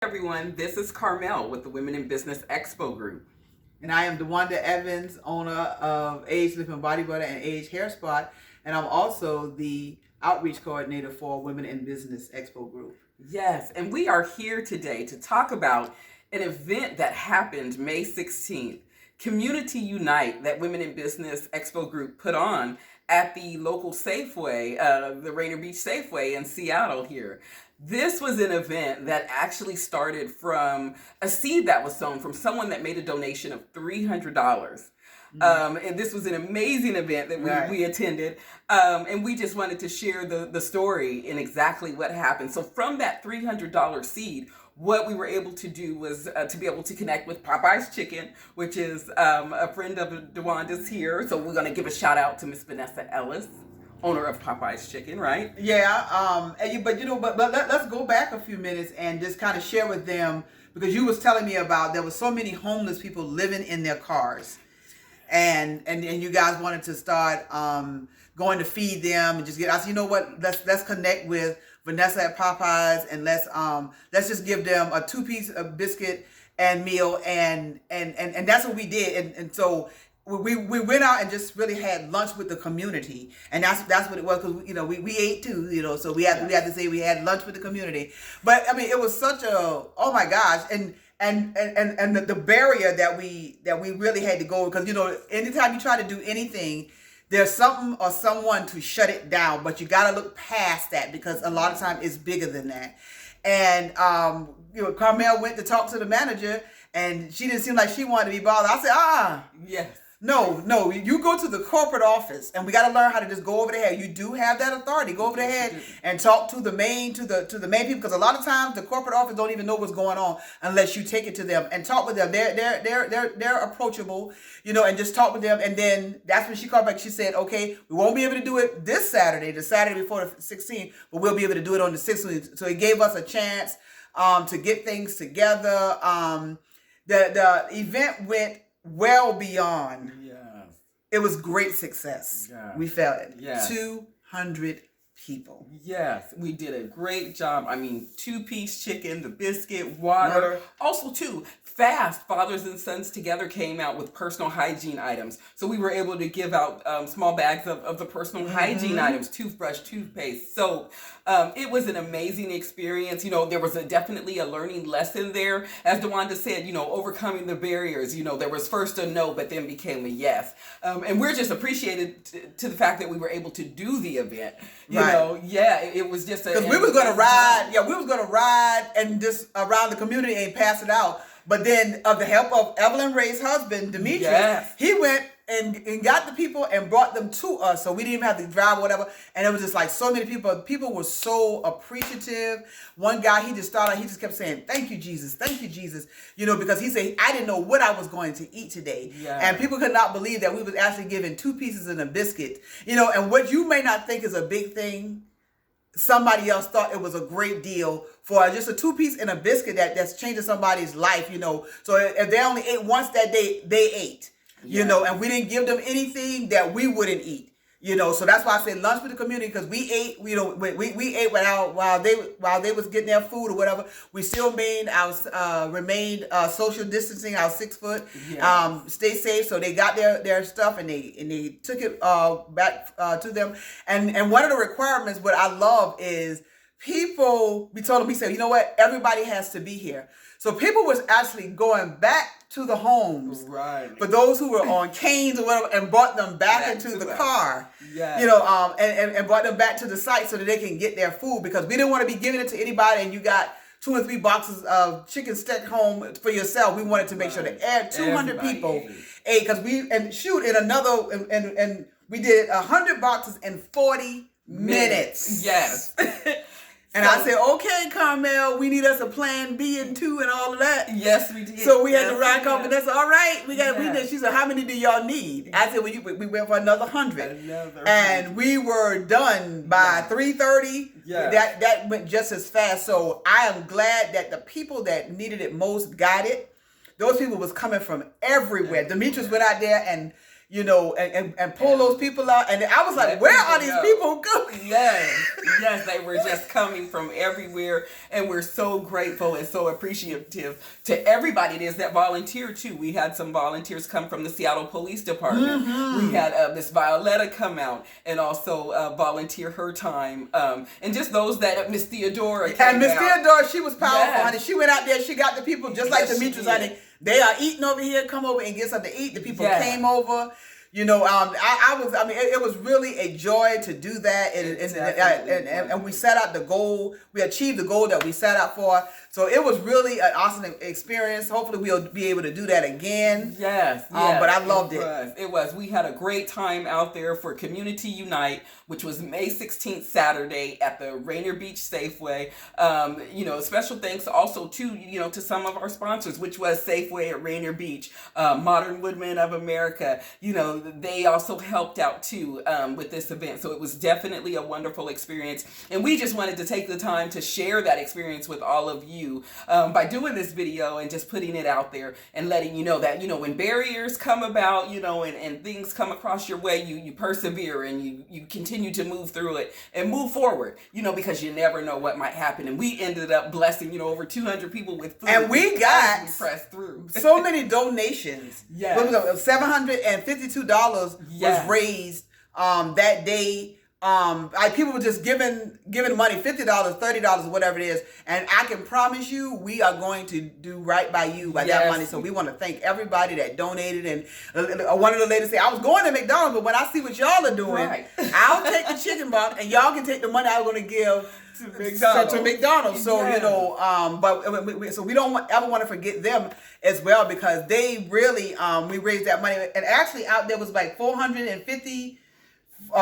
Everyone, this is Carmel with the Women in Business Expo Group. And I am DeWanda Evans, owner of Age Lip and Body Butter and Age Hair Spot. And I'm also the outreach coordinator for Women in Business Expo Group. Yes, and we are here today to talk about an event that happened May 16th, Community Unite, that Women in Business Expo Group put on at the local Safeway, the Rainier Beach Safeway in Seattle here. This was an event that actually started from a seed that was sown from someone that made a donation of $300. And this was an amazing event that we attended. And we just wanted to share the story and exactly what happened. So from that $300 seed, what we were able to do was to be able to connect with Popeyes Chicken, which is a friend of DeWanda's here. So we're going to give a shout out to Miss Vanessa Ellis, owner of Popeyes Chicken, right? Yeah. But let's go back a few minutes and just kind of share with them, because you was telling me about there was so many homeless people living in their cars, and you guys wanted to start going to feed them and just get. I said, you know what? Let's connect with Vanessa at Popeyes and let's just give them a 2-piece of biscuit and meal, and that's what we did, and so. We went out and just really had lunch with the community, and that's what it was, because we ate too, so we had to say we had lunch with the community. But I mean, it was such a, oh my gosh, and the barrier that we really had to go, because anytime you try to do anything, there's something or someone to shut it down, but you got to look past that, because a lot of times it's bigger than that. And Carmel went to talk to the manager, and she didn't seem like she wanted to be bothered. I said, yes. No, you go to the corporate office, and we got to learn how to just go over there. You do have that authority. Go over there and talk to the main people, because a lot of times the corporate office don't even know what's going on unless you take it to them and talk with them. They're approachable, and just talk with them. And then that's when she called back. She said, okay, we won't be able to do it this Saturday, the Saturday before the 16th, but we'll be able to do it on the 16th. So it gave us a chance to get things together. The event went well beyond. Yes. It was great success. Yeah. We felt it. Yes. 200 people. Yes, we did a great job. I mean, 2-piece chicken, the biscuit, water. Also, too, fast fathers and sons together came out with personal hygiene items. So we were able to give out small bags of the personal hygiene items, toothbrush, toothpaste, soap. It was an amazing experience. There was definitely a learning lesson there. As DeWanda said, overcoming the barriers. There was first a no, but then became a yes. And we're just appreciated to the fact that we were able to do the event. It was just because we was gonna ride. Yeah, we was gonna ride and just around the community and pass it out. But then, of the help of Evelyn Ray's husband, Demetrius, he went and got the people and brought them to us. So we didn't even have to drive or whatever. And it was just like so many people. People were so appreciative. One guy, he just kept saying, thank you, Jesus. Thank you, Jesus. Because he said, I didn't know what I was going to eat today. Yeah. And people could not believe that we was actually giving 2 pieces and a biscuit. And what you may not think is a big thing, somebody else thought it was a great deal for just a 2-piece and a biscuit that's changing somebody's life, So if they only ate once that day, they ate. And we didn't give them anything that we wouldn't eat, so that's why I say lunch with the community, because we ate, we ate while they was getting their food or whatever. We still remained social distancing, our 6 foot, stay safe. So they got their stuff and they took it back to them. And one of the requirements, what I love is we told them, we said, you know what, everybody has to be here. So people was actually going back to the homes, right, for those who were on canes or whatever, and brought them back into the car, and brought them back to the site so that they can get their food, because we didn't want to be giving it to anybody and you got 2 or 3 boxes of chicken stuck home for yourself. We wanted to make sure that 200 people ate, because we did 100 boxes in 40 minutes. Yes. And I said, okay, Carmel, we need us a plan B and 2 and all of that. Yes, we did. So we had to ride confidence. That's all right. We did. She said, how many do y'all need? I said, we went for another 100. And we were done by 3:30. Yeah. That went just as fast. So I am glad that the people that needed it most got it. Those people was coming from everywhere. Demetrius went out there and and pull those people out. And I was like, where are these people going? Yes, they were just coming from everywhere. And we're so grateful and so appreciative to everybody it is that volunteered too. We had some volunteers come from the Seattle Police Department. We had Miss Violetta come out and also volunteer her time. And just those that Miss Theodora came And Miss out. Theodora, she was powerful, honey. She went out there, she got the people just like Demetrius, honey. They are eating over here. Come over and get something to eat. The people came over. It was really a joy to do that, and we set out the goal. We achieved the goal that we set out for. So it was really an awesome experience. Hopefully we'll be able to do that again. Yes. But I loved it. It was. We had a great time out there for Community Unite, which was May 16th, Saturday at the Rainier Beach Safeway. Special thanks also to some of our sponsors, which was Safeway at Rainier Beach, Modern Woodmen of America. They also helped out too with this event. So it was definitely a wonderful experience. And we just wanted to take the time to share that experience with all of you by doing this video and just putting it out there and letting you know that, when barriers come about, and things come across your way, you persevere and you continue to move through it and move forward, because you never know what might happen. And we ended up blessing, over 200 people with food. And we got pressed through so many donations. Yes. $752 was raised that day. People were just giving money, $50, $30, whatever it is, and I can promise you, we are going to do right by you by that money. So we want to thank everybody that donated. And one of the ladies said, "I was going to McDonald's, but when I see what y'all are doing, I'll take the chicken box, and y'all can take the money I'm going to give to McDonald's." So so we don't ever want to forget them as well, because they really we raised that money, and actually out there was like $452. It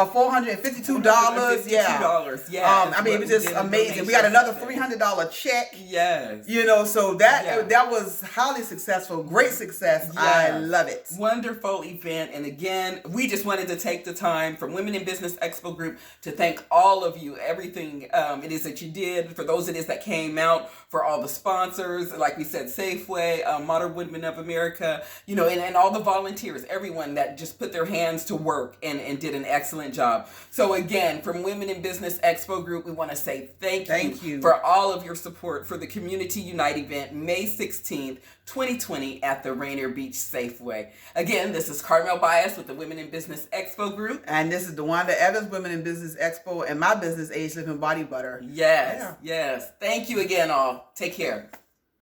was just amazing. We got another $300 check. Yes. So that was highly successful. Great success. Yes. I love it. Wonderful event. And again, we just wanted to take the time from Women in Business Expo Group to thank all of you, everything it is that you did, for those it is that came out, for all the sponsors, like we said, Safeway, Modern Woodmen of America, and all the volunteers, everyone that just put their hands to work and did an excellent job. So again, from Women in Business Expo Group, we want to say thank you for all of your support for the Community Unite event, May 16th, 2020 at the Rainier Beach Safeway. Again, this is Carmel Bias with the Women in Business Expo Group. And this is DeWanda Evans, Women in Business Expo, and my business, Age Living Body Butter. Yes. Thank you again, all. Take care.